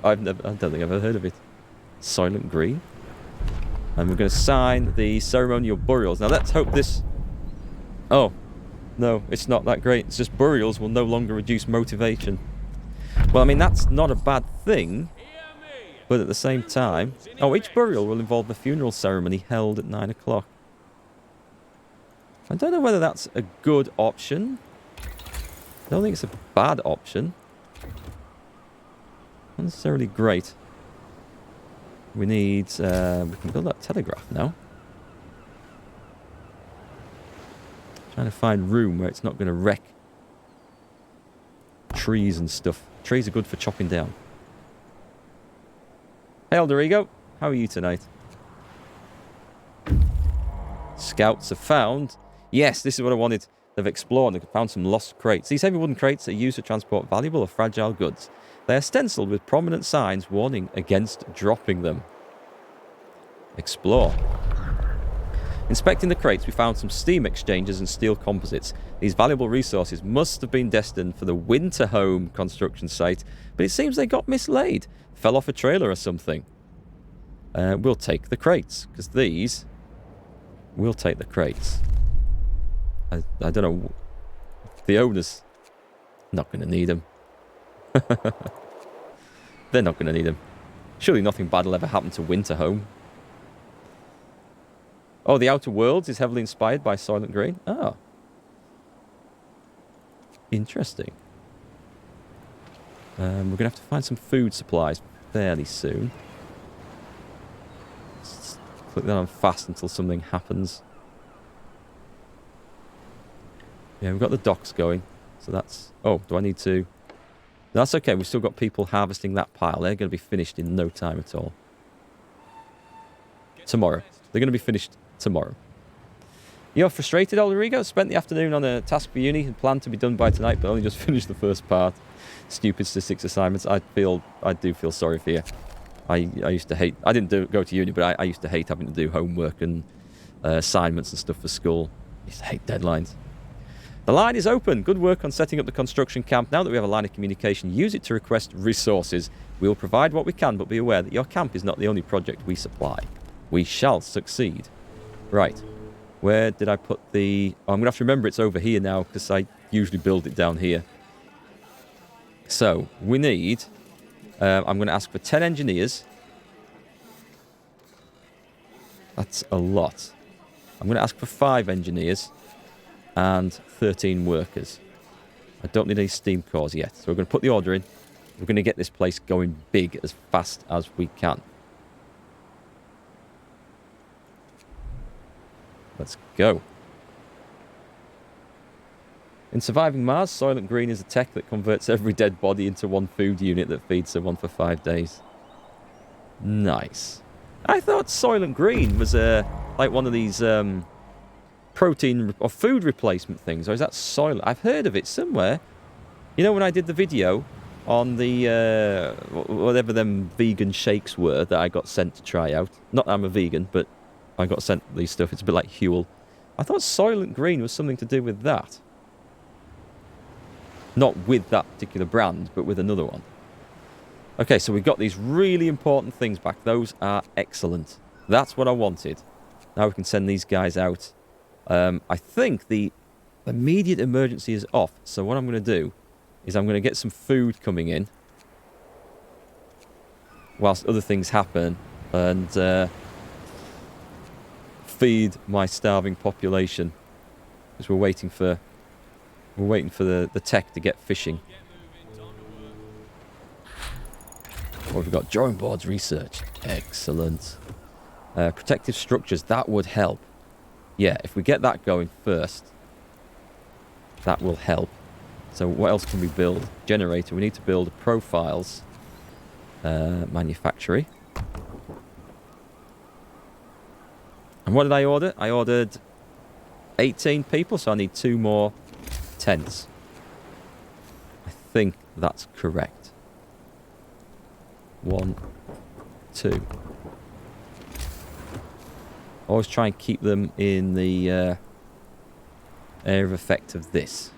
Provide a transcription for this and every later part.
I don't think I've ever heard of it. Soylent Green. And we're going to sign the Ceremonial Burials. Now let's hope this... Oh, no, it's not that great. It's just burials will no longer reduce motivation. Well, I mean, that's not a bad thing. But at the same time... Oh, each burial will involve a funeral ceremony held at 9 o'clock. I don't know whether that's a good option. I don't think it's a bad option. Not necessarily great. We need... we can build that telegraph now. Trying to find room where it's not going to wreck trees and stuff. Trees are good for chopping down. Hey, Alderigo. How are you tonight? Scouts have found... Yes, this is what I wanted. They've explored and found some lost crates. These heavy wooden crates are used to transport valuable or fragile goods. They are stenciled with prominent signs warning against dropping them. Explore. Inspecting the crates, we found some steam exchangers and steel composites. These valuable resources must have been destined for the winter home construction site, but it seems they got mislaid. Fell off a trailer or something. We'll take the crates, because these... We'll take the crates. I don't know. The owner's not going to need them. They're not going to need them. Surely nothing bad will ever happen to winter home. Oh, the Outer Worlds is heavily inspired by Soylent Green. Oh. Interesting. We're going to have to find some food supplies fairly soon. Let's click that on fast until something happens. Yeah, we've got the docks going. So that's... Oh, do I need to... That's okay. We've still got people harvesting that pile. They're going to be finished in no time at all. Tomorrow. They're going to be finished tomorrow. You're frustrated, Alderigo? Spent the afternoon on a task for uni and planned to be done by tonight, but only just finished the first part. Stupid statistics assignments. I do feel sorry for you. I used to hate... I didn't go to uni, but I used to hate having to do homework and assignments and stuff for school. I used to hate deadlines. The line is open. Good work on setting up the construction camp. Now that we have a line of communication, use it to request resources. We will provide what we can, but be aware that your camp is not the only project we supply. We shall succeed. Right. Where did I put the... Oh, I'm going to have to remember it's over here now, because I usually build it down here. So, we need... I'm going to ask for 10 engineers. That's a lot. I'm going to ask for 5 engineers. And 13 workers. I don't need any steam cores yet. So we're going to put the order in. We're going to get this place going big as fast as we can. Let's go. In surviving Mars, Soylent Green is a tech that converts every dead body into one food unit that feeds someone for 5 days. Nice. I thought Soylent Green was like one of these... protein or food replacement things, or is that Soylent? I've heard of it somewhere. You know when I did the video on the whatever them vegan shakes were that I got sent to try out. Not that I'm a vegan, but I got sent these stuff. It's a bit like Huel. I thought Soylent Green was something to do with that. Not with that particular brand, but with another one. Okay, so we've got these really important things back. Those are excellent. That's what I wanted. Now we can send these guys out. I think the immediate emergency is off. So what I'm going to do is I'm going to get some food coming in whilst other things happen and feed my starving population because we're waiting for the tech to get fishing. What have we got? Drawing boards researched. Excellent. Protective structures, that would help. Yeah, if we get that going first, that will help. So what else can we build? Generator. We need to build profiles. Manufactory. And what did I order? I ordered 18 people, so I need 2 more tents. I think that's correct. 1, 2. Always try and keep them in the area of effect of this.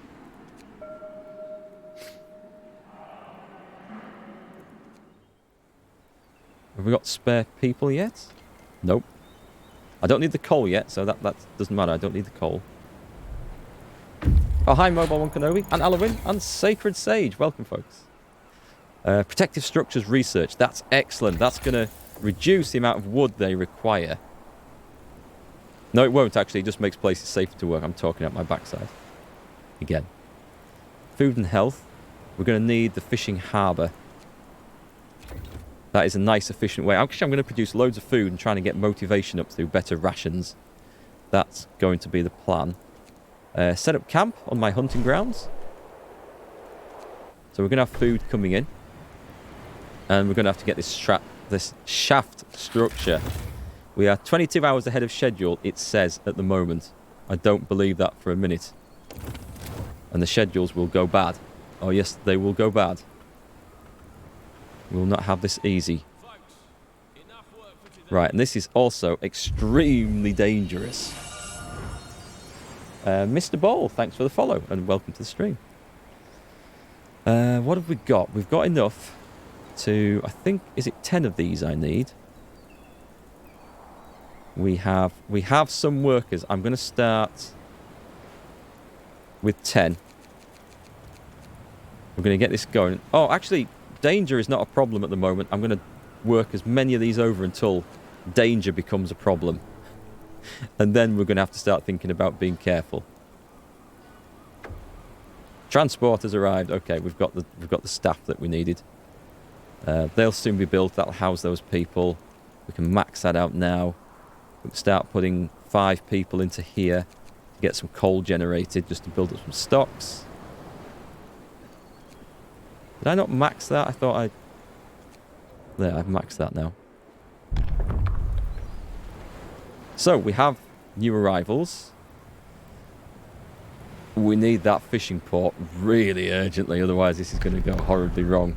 Have we got spare people yet? Nope. I don't need the coal yet, so that doesn't matter. I don't need the coal. Oh, hi, Mobile One Kenobi, and Alwyn, and Sacred Sage. Welcome, folks. Protective structures research. That's excellent. That's going to reduce the amount of wood they require. No, it won't, actually. It just makes places safer to work. I'm talking out my backside. Again. Food and health. We're going to need the fishing harbour. That is a nice, efficient way. Actually, I'm going to produce loads of food and trying to get motivation up through better rations. That's going to be the plan. Set up camp on my hunting grounds. So we're going to have food coming in. And we're going to have to get this shaft structure. We are 22 hours ahead of schedule, it says, at the moment. I don't believe that for a minute. And the schedules will go bad. Oh, yes, they will go bad. We will not have this easy. Right, and this is also extremely dangerous. Mr. Bowl, thanks for the follow, and welcome to the stream. What have we got? We've got enough to, I think, is it 10 of these I need? We have some workers. I'm going to start with 10. We're going to get this going. Oh, actually, danger is not a problem at the moment. I'm going to work as many of these over until danger becomes a problem. And then we're going to have to start thinking about being careful. Transport has arrived. Okay, we've got the staff that we needed. They'll soon be built. That'll house those people. We can max that out now. We can start putting 5 people into here to get some coal generated, just to build up some stocks. Did I not max that? I thought I... There, I've maxed that now. So, we have new arrivals. We need that fishing port really urgently, otherwise this is going to go horribly wrong.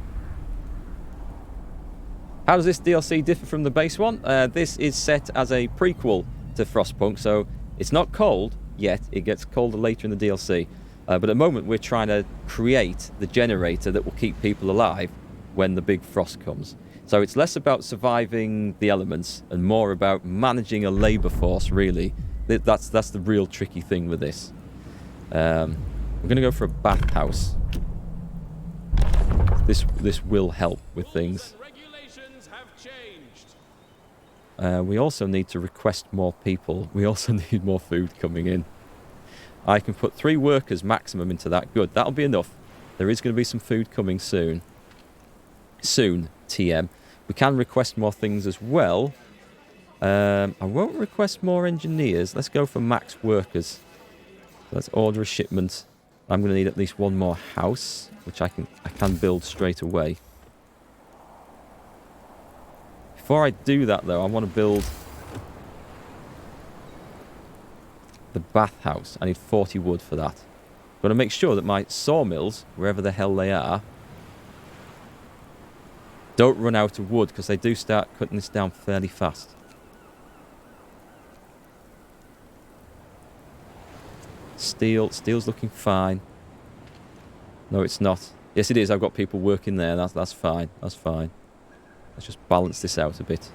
How does this DLC differ from the base one? This is set as a prequel to Frostpunk, so it's not cold yet. It gets colder later in the DLC. But at the moment we're trying to create the generator that will keep people alive when the big frost comes. So it's less about surviving the elements and more about managing a labour force, really. That's the real tricky thing with this. We're going to go for a bathhouse. This will help with things. We also need to request more people. We also need more food coming in. I can put 3 workers maximum into that. Good, that'll be enough. There is going to be some food coming soon. Soon, TM. We can request more things as well. I won't request more engineers. Let's go for max workers. Let's order a shipment. I'm going to need at least 1 more house, which I can build straight away. Before I do that, though, I want to build the bathhouse. I need 40 wood for that. I've got to make sure that my sawmills, wherever the hell they are, don't run out of wood, because they do start cutting this down fairly fast. Steel's looking fine. No, it's not. Yes, it is. I've got people working there. That's fine. That's fine. Let's just balance this out a bit.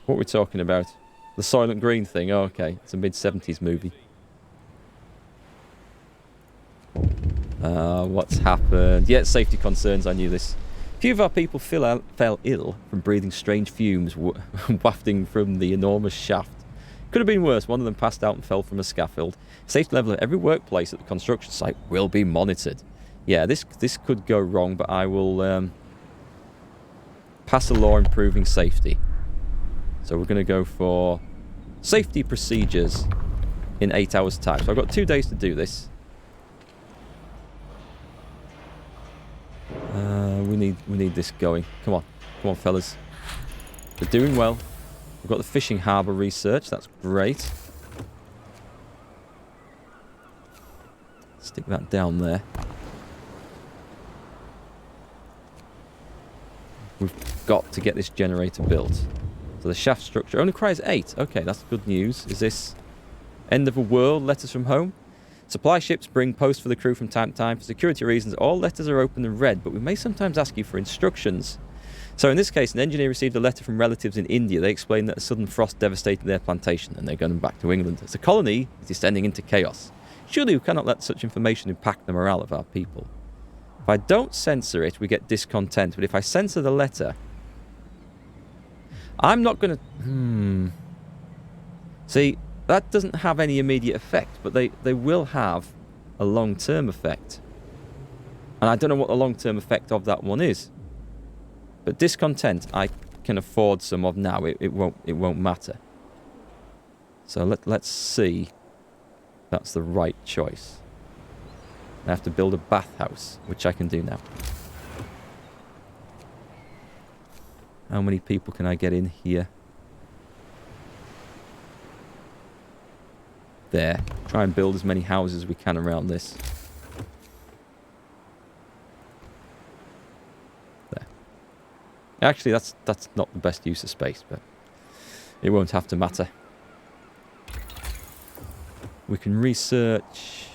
What are we talking about? The Soylent Green thing. Oh, okay. It's a mid-70s movie. What's happened? Yeah, safety concerns. I knew this. A few of our people fell ill from breathing strange fumes wafting from the enormous shaft. Could have been worse. One of them passed out and fell from a scaffold. Safety level at every workplace at the construction site will be monitored. Yeah, this could go wrong, but I will pass a law improving safety. So we're going to go for safety procedures in 8 hours' time. So I've got 2 days to do this. We need this going. Come on, fellas. We're doing well. We've got the fishing harbour research. That's great. Stick that down there. We've got to get this generator built. So the shaft structure only requires 8. Okay, that's good news. Is this end of a world? Letters from home? Supply ships bring posts for the crew from time to time. For security reasons, all letters are open and read, but we may sometimes ask you for instructions. So in this case, an engineer received a letter from relatives in India. They explained that a sudden frost devastated their plantation and they're going back to England. As the colony is descending into chaos. Surely we cannot let such information impact the morale of our people. If I don't censor it, we get discontent. But if I censor the letter, I'm not going to... See, that doesn't have any immediate effect, but they will have a long-term effect. And I don't know what the long-term effect of that one is. But discontent, I can afford some of now. It won't matter. So let's see if that's the right choice. I have to build a bathhouse, which I can do now. How many people can I get in here? There. Try and build as many houses as we can around this. There. Actually, that's not the best use of space, but it won't have to matter. We can research...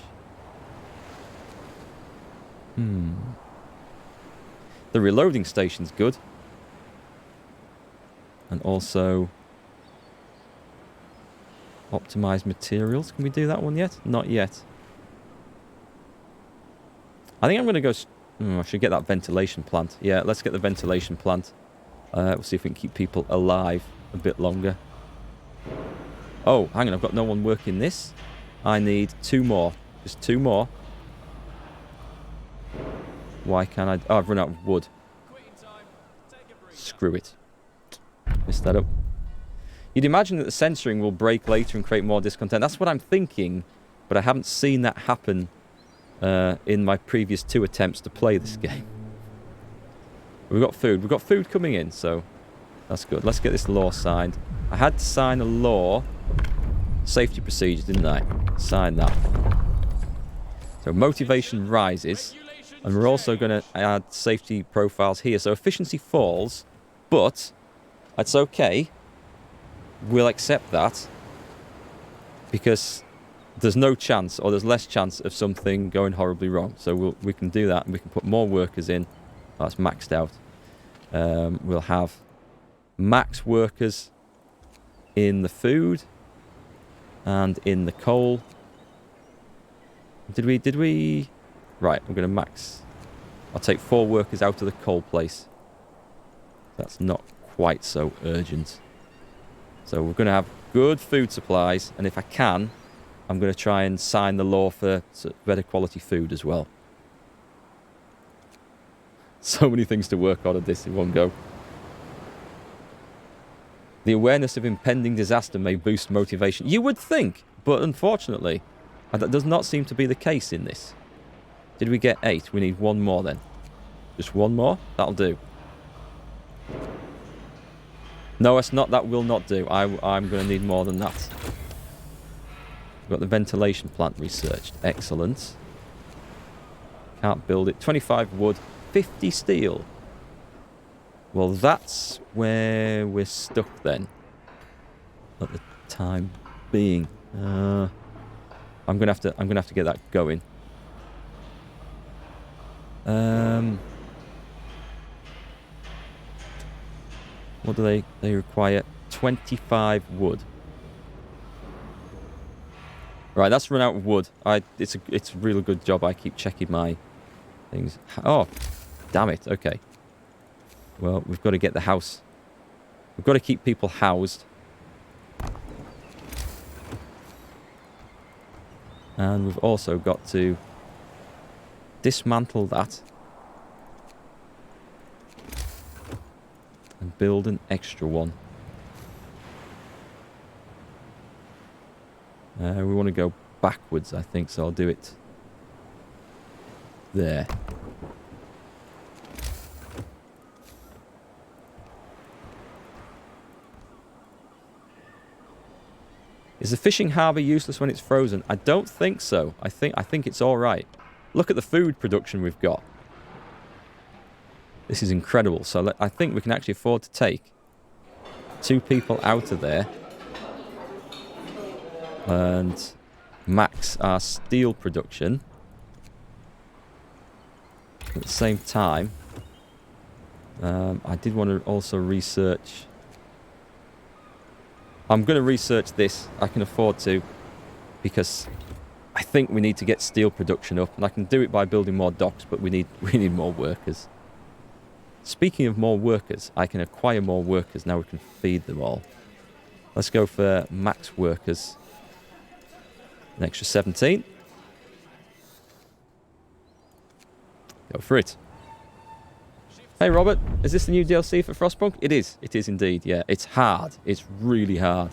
The reloading station's good. And also... optimize materials. Can we do that one yet? Not yet. I think I'm going to go... I should get that ventilation plant. Yeah, let's get the ventilation plant. We'll see if we can keep people alive a bit longer. Oh, hang on. I've got no one working this. I need 2 more. Just 2 more. Why can't I... Oh, I've run out of wood. Screw it. Missed that up. You'd imagine that the censoring will break later and create more discontent. That's what I'm thinking, but I haven't seen that happen in my previous 2 attempts to play this game. We've got food. We've got food coming in, so that's good. Let's get this law signed. I had to sign a law. Safety procedures, didn't I? Sign that. So motivation rises, and we're also going to add safety profiles here. So efficiency falls, but that's okay. We'll accept that because there's no chance, or there's less chance of something going horribly wrong. So we can do that, and we can put more workers in. That's maxed out. We'll have max workers in the food and in the coal. Did we? Right, I'm going to max. I'll take 4 workers out of the coal place. That's not quite so urgent. So we're going to have good food supplies, and if I can, I'm going to try and sign the law for better quality food as well. So many things to work on at this in one go. The awareness of impending disaster may boost motivation. You would think, but unfortunately, that does not seem to be the case in this. Did we get 8? We need 1 more then. Just 1 more? That'll do. No, it's not. That will not do. I'm going to need more than that. We've got the ventilation plant researched. Excellent. Can't build it. 25 wood, 50 steel. Well, that's where we're stuck then. At the time being. I'm gonna have to get that going. What do they require? 25 wood. Right, that's run out of wood. It's a really good job I keep checking my things. Oh, damn it. Okay. Well, we've got to get the house. We've got to keep people housed. And we've also got to dismantle that. And build an extra one. We want to go backwards, I think, so I'll do it there. Is the fishing harbour useless when it's frozen? I don't think so. I think it's all right. Look at the food production we've got. This is incredible. So I think we can actually afford to take 2 people out of there. And max our steel production. At the same time, I did want to also research. I'm going to research this. I can afford to, because I think we need to get steel production up, and I can do it by building more docks, but we need more workers. Speaking of more workers, I can acquire more workers. Now we can feed them all. Let's go for max workers. An extra 17. Go for it. Hey Robert, is this the new DLC for Frostpunk? It is. It is indeed, yeah. It's hard. It's really hard.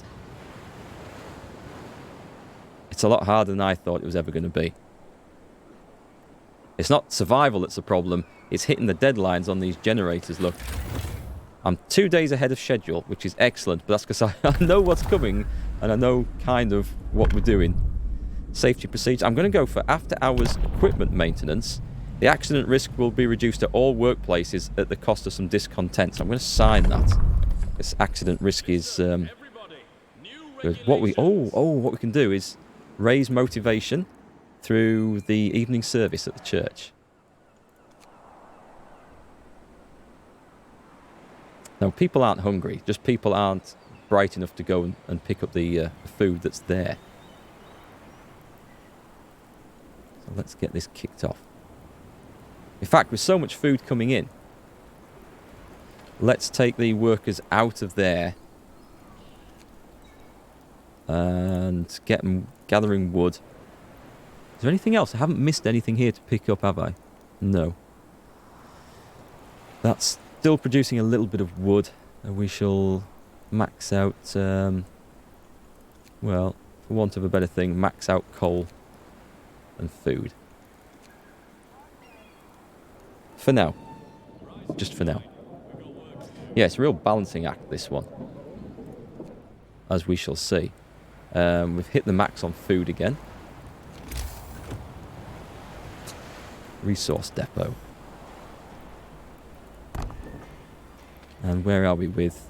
It's a lot harder than I thought it was ever going to be. It's not survival that's the problem. It's hitting the deadlines on these generators, look. I'm 2 days ahead of schedule, which is excellent, but that's because I know what's coming, and I know kind of what we're doing. Safety procedures. I'm going to go for after-hours equipment maintenance. The accident risk will be reduced at all workplaces at the cost of some discontent. So I'm going to sign that. This accident risk is... what we can do is raise motivation through the evening service at the church. Now, people aren't hungry. Just people aren't bright enough to go and pick up the food that's there. So let's get this kicked off. In fact, with so much food coming in, let's take the workers out of there and get them gathering wood. Is there anything else? I haven't missed anything here to pick up, have I? No. That's still producing a little bit of wood, and we shall max out, well, for want of a better thing, max out coal and food. For now. Just for now. Yeah, it's a real balancing act, this one. As we shall see. We've hit the max on food again. Resource depot. And where are we with...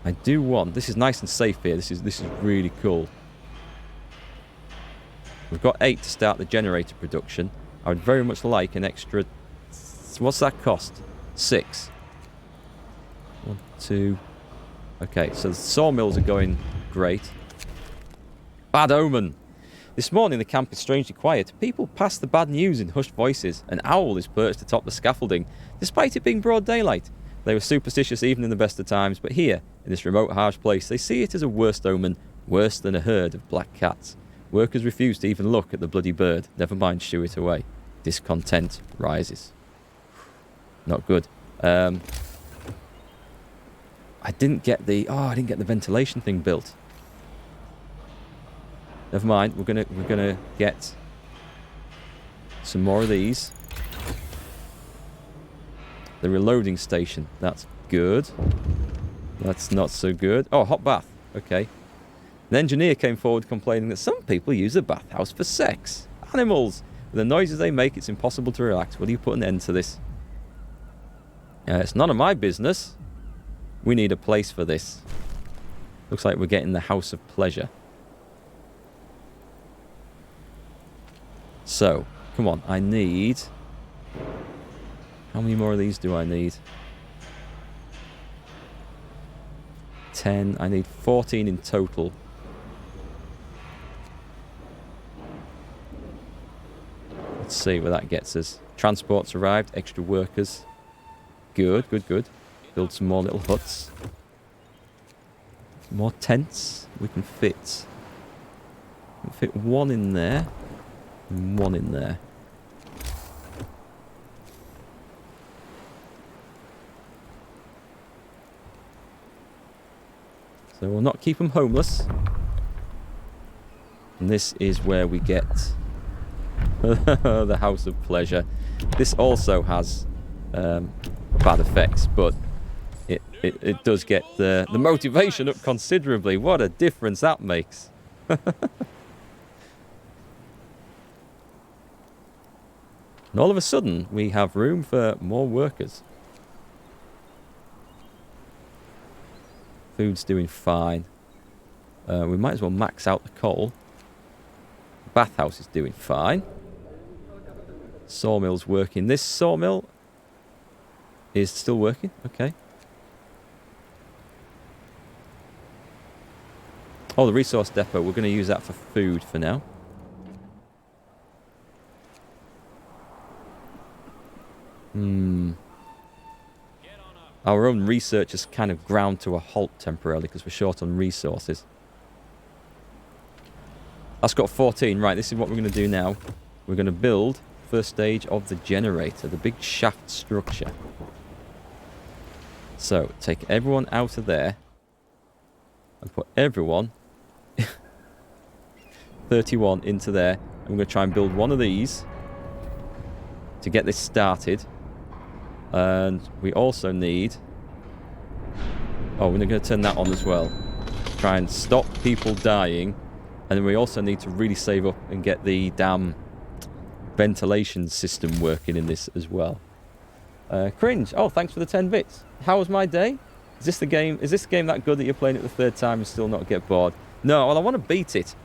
I do want... This is nice and safe here. This is really cool. We've got 8 to start the generator production. I would very much like an extra... What's that cost? 6. 1, 2... Okay, so the sawmills are going great. Bad omen. This morning the camp is strangely quiet. People pass the bad news in hushed voices. An owl is perched atop the scaffolding, despite it being broad daylight. They were superstitious even in the best of times, but here, in this remote, harsh place, they see it as a worst omen, worse than a herd of black cats. Workers refuse to even look at the bloody bird, never mind shoo it away. Discontent rises. Not good. I didn't get the ventilation thing built. Never mind. We're gonna get some more of these. The reloading station. That's good. That's not so good. Oh, hot bath. Okay. An engineer came forward complaining that some people use the bathhouse for sex. Animals. With the noises they make, it's impossible to relax. Will you put an end to this? It's none of my business. We need a place for this. Looks like we're getting the house of pleasure. So, come on. I need... How many more of these do I need? 10. I need 14 in total. Let's see where that gets us. Transport's arrived. Extra workers. Good, good, good. Build some more little huts. More tents. We can fit one in there. And one in there. So we'll not keep them homeless. And this is where we get the House of Pleasure. This also has bad effects, but it does get the motivation up considerably. What a difference that makes. And all of a sudden, we have room for more workers. Food's doing fine. We might as well max out the coal. Bathhouse is doing fine. Sawmill's working. This sawmill is still working. Okay. Oh, the resource depot. We're going to use that for food for now. Our own research has kind of ground to a halt temporarily because we're short on resources. That's got 14. Right, this is what we're going to do now. We're going to build first stage of the generator, the big shaft structure. So, take everyone out of there and put everyone 31 into there. And we're going to try and build one of these to get this started. And we also need... Oh, we're going to turn that on as well. Try and stop people dying. And then we also need to really save up and get the damn ventilation system working in this as well. Cringe. Oh, thanks for the 10 bits. How was my day? Is this the game that good that you're playing it the third time and still not get bored? No, well, I want to beat it.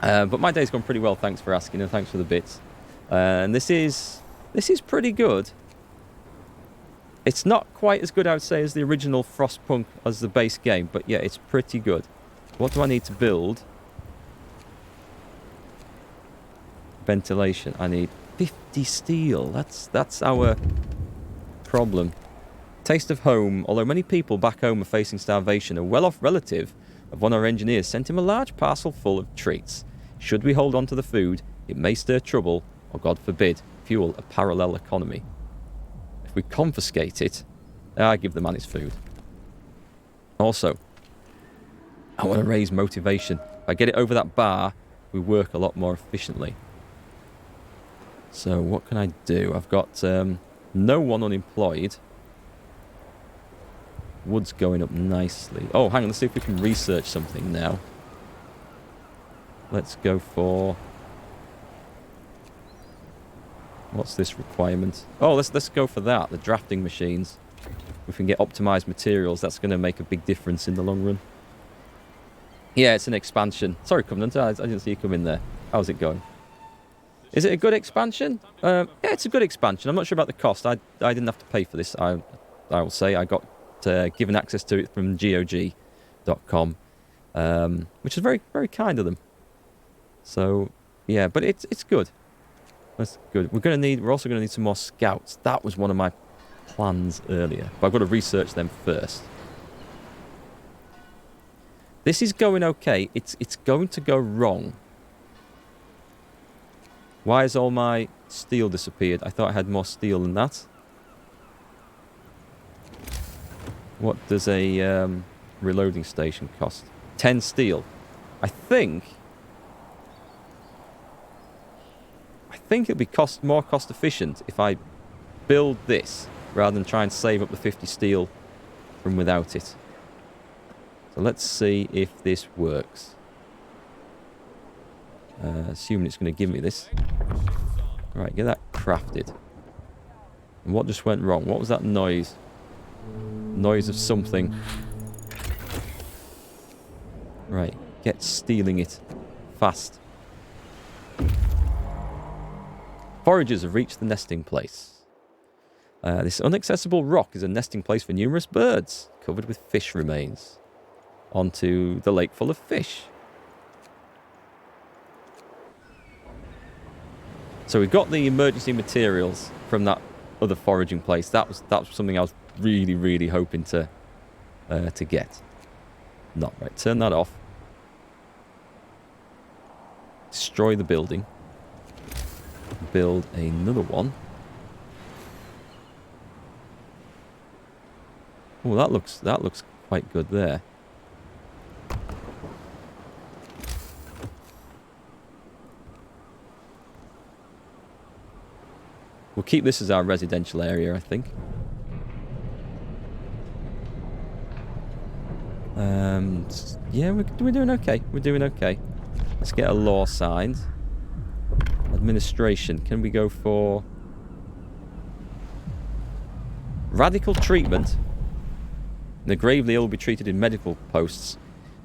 But my day's gone pretty well, thanks for asking, and thanks for the bits. And this is pretty good. It's not quite as good, I would say, as the original Frostpunk as the base game, but yeah, it's pretty good. What do I need to build? Ventilation. I need 50 steel. That's our problem. Taste of home. Although many people back home are facing starvation, a well-off relative of one of our engineers sent him a large parcel full of treats. Should we hold on to the food, it may stir trouble, or God forbid, fuel a parallel economy. If we confiscate it, I give the man his food. Also, I want to raise motivation. If I get it over that bar, we work a lot more efficiently. So what can I do? I've got no one unemployed. Wood's going up nicely. Oh, hang on. Let's see if we can research something now. Let's go for... What's this requirement? Oh, let's go for that. The drafting machines. If we can get optimized materials, that's going to make a big difference in the long run. Yeah, it's an expansion. Sorry, Covenant. I didn't see you come in there. How's it going? Is it a good expansion? Yeah, it's a good expansion. I'm not sure about the cost. I didn't have to pay for this. I will say I got given access to it from GOG.com, which is very, very kind of them. So yeah, but it's good. That's good. We're also gonna need some more scouts. That was one of my plans earlier, but I've got to research them first. This is going okay. It's going to go wrong. Why has all my steel disappeared? I thought I had more steel than that. What does a reloading station cost? 10 steel. I think it'll be more cost efficient if I build this rather than try and save up the 50 steel from without it. So let's see if this works. Assuming it's going to give me this. Right, get that crafted. And what just went wrong? What was that noise? Noise of something. Right, get stealing it. Fast. Foragers have reached the nesting place. This inaccessible rock is a nesting place for numerous birds, covered with fish remains. Onto the lake full of fish. So we got the emergency materials from that other foraging place. That was something I was really, really hoping to get. Not right. Turn that off. Destroy the building. Build another one. Oh, that looks quite good there. We'll keep this as our residential area, I think. Yeah, we're doing okay. We're doing okay. Let's get a law signed. Administration. Can we go for radical treatment? The gravely ill will be treated in medical posts.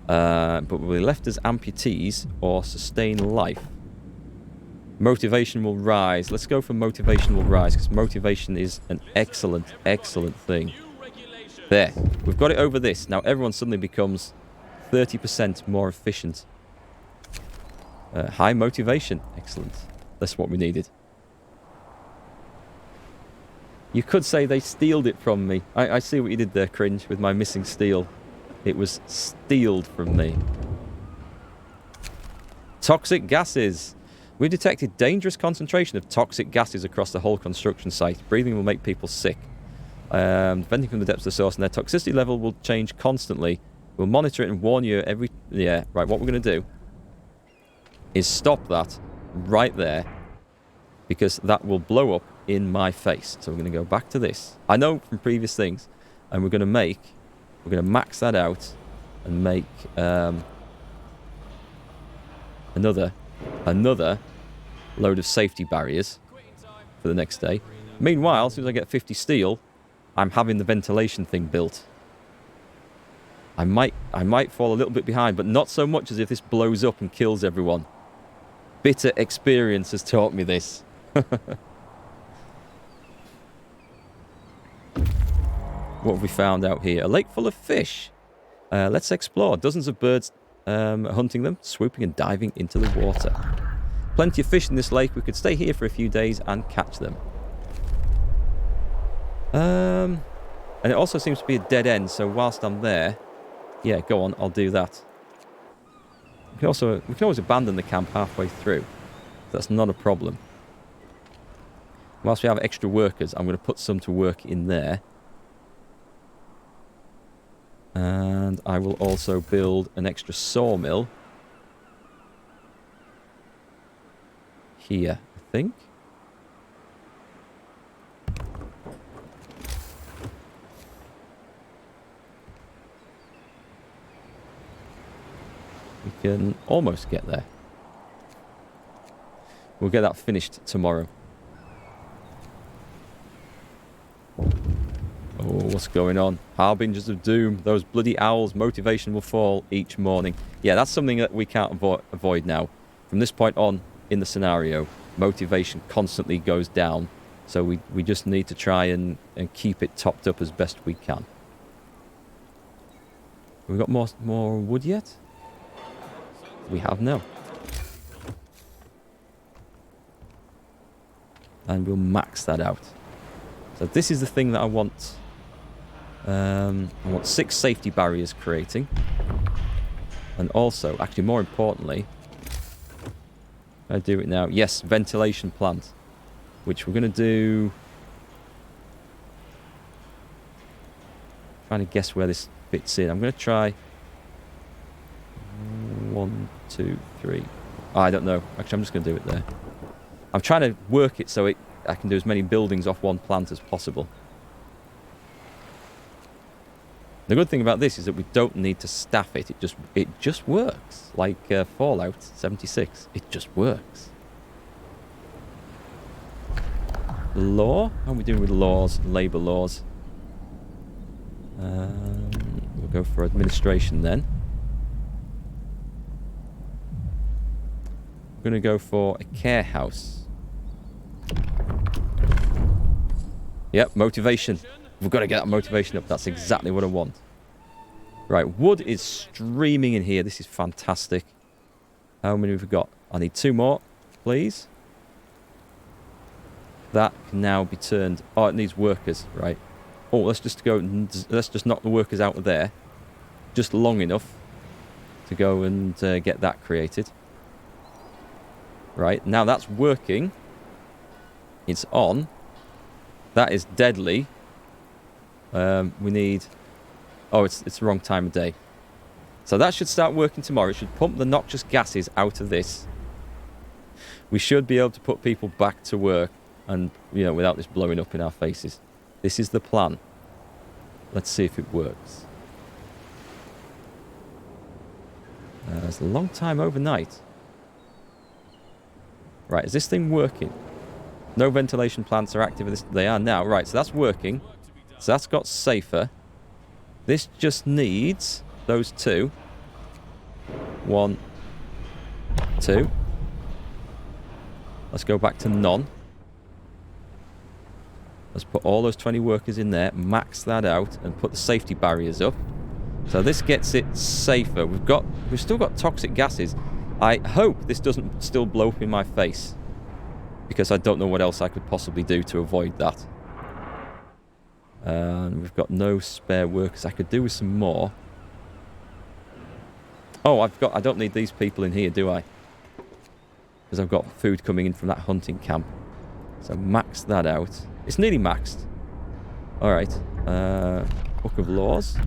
But will be left as amputees or sustain life. Motivation will rise. Let's go for motivation will rise, because motivation is an excellent, excellent thing. There. We've got it over this. Now everyone suddenly becomes 30% more efficient. High motivation. Excellent. That's what we needed. You could say they stealed it from me. I see what you did there, Cringe, with my missing steel. It was stealed from me. Toxic gases. We detected dangerous concentration of toxic gases across the whole construction site. Breathing will make people sick. Depending from the depths of the source, and their toxicity level will change constantly. We'll monitor it and warn you every... Yeah, right, what we're going to do is stop that right there, because that will blow up in my face. So we're going to go back to this. I know from previous things, and we're going to max that out and make another load of safety barriers for the next day. Meanwhile, as soon as I get 50 steel, I'm having the ventilation thing built. I might fall a little bit behind, but not so much as if this blows up and kills everyone. Bitter experience has taught me this. What have we found out here? A lake full of fish. Let's explore. Dozens of birds hunting them, swooping and diving into the water. Plenty of fish in this lake. We could stay here for a few days and catch them. And it also seems to be a dead end, so whilst I'm there, yeah, go on, I'll do that. We can always abandon the camp halfway through. That's not a problem. Whilst we have extra workers, I'm going to put some to work in there. And I will also build an extra sawmill here, I think. We can almost get there. We'll get that finished tomorrow. Oh, what's going on? Harbingers of doom. Those bloody owls. Motivation will fall each morning. Yeah, that's something that we can't avoid now. From this point on in the scenario, motivation constantly goes down. So we just need to try and keep it topped up as best we can. Have we got more wood yet? We have now. And we'll max that out. So this is the thing that I want. I want 6 safety barriers creating. And also, actually more importantly, I do it now. Yes, ventilation plant. Which we're going to do... Trying to guess where this fits in. I'm going to try... 1, 2, 3. Oh, I don't know. Actually, I'm just going to do it there. I'm trying to work it so I can do as many buildings off one plant as possible. The good thing about this is that we don't need to staff it. It just works. Like Fallout 76. It just works. Law? How are we doing with laws? Labour laws. We'll go for administration then. We're going to go for a care house. Yep, motivation. We've got to get that motivation up. That's exactly what I want. Right, wood is streaming in here. This is fantastic. How many have we got? I need 2 more, please. That can now be turned... Oh, it needs workers, right. Oh, let's just knock the workers out of there. Just long enough to go and get that created. Right, now that's working. It's on. That is deadly. We need... Oh, it's the wrong time of day. So that should start working tomorrow. It should pump the noxious gases out of this. We should be able to put people back to work and, you know, without this blowing up in our faces. This is the plan. Let's see if it works. It's a long time overnight. Right, is this thing working? No ventilation plants are active. They are now. Right, so that's working. So that's got safer. This just needs those 2. 1, 2. Let's go back to none. Let's put all those 20 workers in there, max that out, and put the safety barriers up. So this gets it safer. We've still got toxic gases. I hope this doesn't still blow up in my face, because I don't know what else I could possibly do to avoid that. And we've got no spare workers. I could do with some more. Oh, I don't need these people in here, do I? Because I've got food coming in from that hunting camp. So max that out. It's nearly maxed. Alright. Book of Laws.